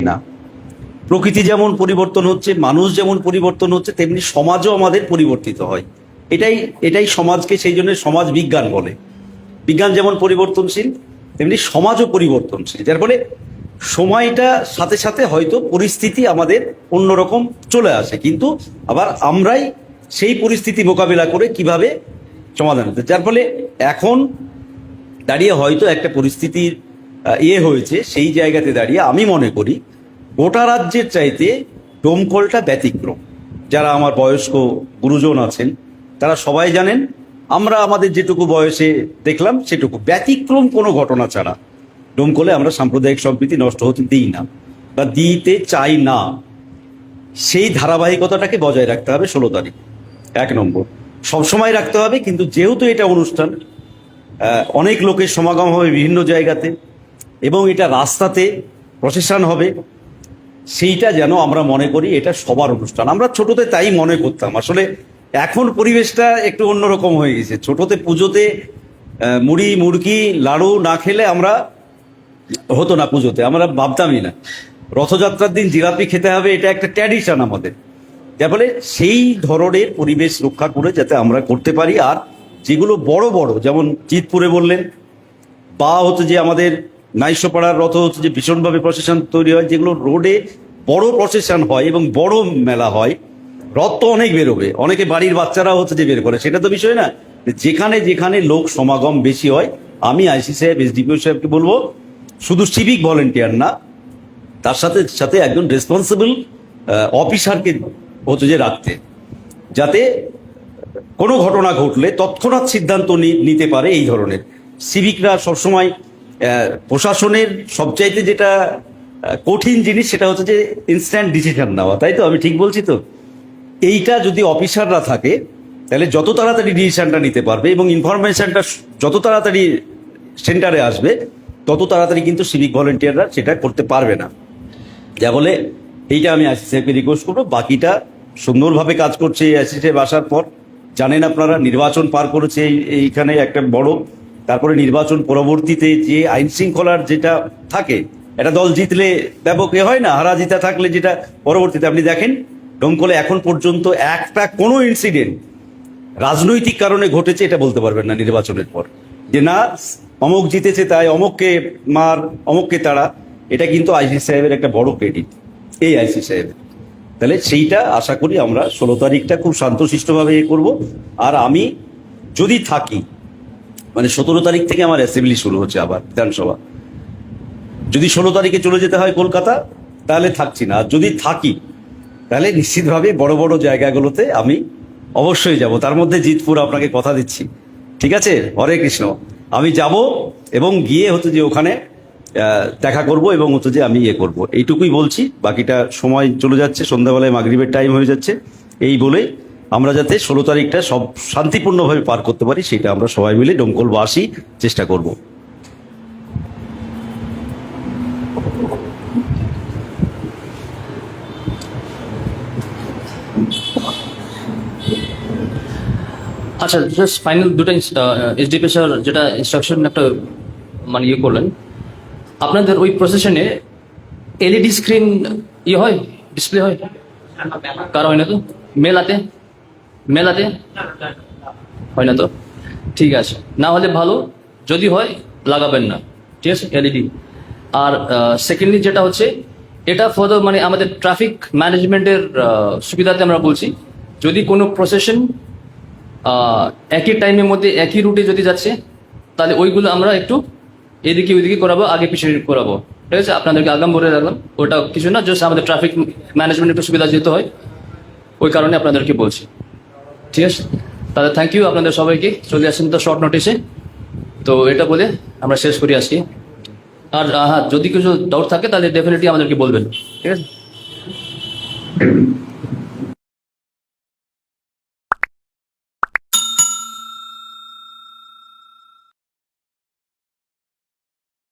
না। প্রকৃতি যেমন পরিবর্তন হচ্ছে, মানুষ যেমন পরিবর্তন হচ্ছে, তেমনি সমাজও আমাদের পরিবর্তিত হয়। এটাই এটাই সমাজকে সেই জন্য সমাজ বিজ্ঞান বলে। বিজ্ঞান যেমন পরিবর্তনশীল, তেমনি সমাজও পরিবর্তনশীল। যার ফলে সময়টা সাথে সাথে হয়তো পরিস্থিতি আমাদের অন্যরকম চলে আসে, কিন্তু আবার আমরাই সেই পরিস্থিতি মোকাবিলা করে কিভাবে সমাধান হতে। যার ফলে এখন দাঁড়িয়ে হয়তো একটা পরিস্থিতির হয়েছে, সেই জায়গাতে দাঁড়িয়ে আমি মনে করি গোটা রাজ্যের চাইতে ডোমকলটা ব্যতিক্রম। যারা আমার বয়স্ক গুরুজন আছেন তারা সবাই জানেন, আমরা আমাদের যেটুকু বয়সে দেখলাম সেটুকু ব্যতিক্রম কোনো ঘটনা ছাড়া ডোমকলে আমরা সাম্প্রদায়িক সম্প্রীতি নষ্ট হতে দিই না বা দিতে চাই না। সেই ধারাবাহিকতাটাকে বজায় রাখতে হবে 16 তারিখ, 1 নম্বর সবসময় রাখতে হবে। কিন্তু যেহেতু এটা অনুষ্ঠান, অনেক লোকের সমাগম হবে বিভিন্ন জায়গাতে, এবং এটা রাস্তাতে প্রসেশন হবে, সেইটা যেন আমরা মনে করি এটা সবার অনুষ্ঠান। আমরা ছোটতে তাই মনে করতাম, আসলে এখন পরিবেশটা একটু অন্যরকম হয়ে গেছে। ছোটতে পুজোতে মুড়ি মুড়কি লাড়ু না খেলে আমরা হতো না, পুজোতে আমরা ভাবতামই না। রথযাত্রার দিন জিলাপি খেতে হবে, এটা একটা ট্র্যাডিশন আমাদের। যার ফলে সেই ধরনের পরিবেশ রক্ষা করে যাতে আমরা করতে পারি। আর যেগুলো বড় বড়, যেমন চিতপুরে বললেন, বা হচ্ছে যে আমাদের নাইশপাড়ার রথ হচ্ছে যে ভীষণভাবে প্রসেশন তৈরি হয়, যেগুলো রোডে বড় প্রসেশন হয় এবং বড় মেলা হয়। রথ তো অনেক বেরোবে, অনেকে বাড়ির বাচ্চারা হচ্ছে যে বের করে, সেটা তো বিষয় না। যেখানে যেখানে লোক সমাগম বেশি হয়, আমি আইসি সাহেব, এসডিপিও সাহেবকে বলবো শুধু সিভিক ভলেন্টিয়ার না, তার সাথে সাথে একজন রেসপন্সিবল অফিসারকে হচ্ছে যে রাখতে, যাতে কোনো ঘটনা ঘটলে তৎক্ষণাৎ সিদ্ধান্ত নিতে পারে। এই ধরনের সিভিকরা সবসময় প্রশাসনের সবচাইতে যেটা কঠিন জিনিস সেটা হচ্ছে যে ইনস্ট্যান্ট ডিসিশন নেওয়া, তাই তো? আমি ঠিক বলছি তো? এইটা যদি অফিসাররা থাকে তাহলে যত তাড়াতাড়ি ডিসিশনটা নিতে পারবে এবং ইনফরমেশনটা যত তাড়াতাড়ি সেন্টারে আসবে, তত তাড়াতাড়ি কিন্তু সিভিক ভলেন্টিয়াররা সেটা করতে পারবে না। যা বলে এইটা আমি আইসি সাহেবকে রিকোয়েস্ট করবো। বাকিটা সুন্দরভাবে কাজ করছে এই আইসি সাহেব আসার পর। জানেন আপনারা, নির্বাচন পার করেছে এইখানে একটা বড়, তারপরে নির্বাচন পরবর্তীতে যে আইন শৃঙ্খলার যেটা থাকে, একটা দল জিতলে ব্যাপক হয় না, হারা জিতা থাকলে যেটা পরবর্তীতে আপনি দেখেন ডোমকলে এখন পর্যন্ত একটা কোনো ইনসিডেন্ট রাজনৈতিক কারণে ঘটেছে এটা বলতে পারবেন না নির্বাচনের পর, যে না অমুক জিতেছে তাই অমুককে মার, অমুককে তাড়া। এটা কিন্তু আইসি সাহেবের একটা বড় ক্রেডিট, এই আইসি সাহেবের। তাহলে সেইটা আশা করি আমরা 16 তারিখটা খুব শান্তশিষ্টভাবে করব। আর আমি যদি থাকি, মানে 17 তারিখ থেকে আমার অ্যাসেম্বলি শুরু হচ্ছে, আবার বিধানসভা। যদি 16 তারিখে চলে যেতে হয় কলকাতা, তাহলে থাকছি না। আর যদি থাকি তাহলে নিশ্চিতভাবে বড় বড় জায়গাগুলোতে আমি অবশ্যই যাব, তার মধ্যে জিতপুর আপনাকে কথা দিচ্ছি। ঠিক আছে? হরে কৃষ্ণ। আমি যাব এবং গিয়ে হচ্ছে যে ওখানে দেখা করব এবং হচ্ছে যে আমি করব, এইটুকুই বলছি। বাকিটা সময় চলে যাচ্ছে, সন্ধ্যাবেলায় মাগরিবের টাইম হয়ে যাচ্ছে। এই বলে আমরা যাতে 16 তারিখটা সব শান্তিপূর্ণভাবে পার করতে পারি, সেটা আমরা সবাই মিলে ডোমকলবাসী চেষ্টা করব। আচ্ছা, জাস্ট ফাইনাল দুটো এসডিপি স্যার যেটা ইনস্ট্রাকশন একটা মানে করলেন, আপনাদের ওই প্রসেশনে এলইডি স্ক্রিন হয়, ডিসপ্লে হয়? কার হয় না তো? মেলাতে মেলাতে হয় না তো? ঠিক আছে, না হলে ভালো, যদি হয় লাগাবেন না, ঠিক আছে, এলইডি। আর সেকেন্ডলি যেটা হচ্ছে, এটা ফর দ্য মানে আমাদের ট্রাফিক ম্যানেজমেন্টের সুবিধাতে আমরা বলছি, যদি কোনো প্রসেশন একই টাইমের মধ্যে একই রুটে যদি যাচ্ছে, তাহলে ওইগুলো আমরা একটু এদিকে ওইদিকে করাবো, আগে পিছিয়ে করাবো, ঠিক আছে? আপনাদেরকে আগাম বলে রাখলাম, ওটা কিছু না, জাস্ট আমাদের ট্রাফিক ম্যানেজমেন্ট একটু সুবিধা যেতে হয়, ওই কারণে আপনাদেরকে বলছি, ঠিক আছে? তাহলে থ্যাংক ইউ আপনাদের সবাইকে, চলে আসেন তো শর্ট নোটিসে। তো এটা বলে আমরা শেষ করি আজকে। আর হ্যাঁ, যদি কিছু ডাউট থাকে তাহলে ডেফিনেটলি আমাদেরকে বলবেন, ঠিক আছে?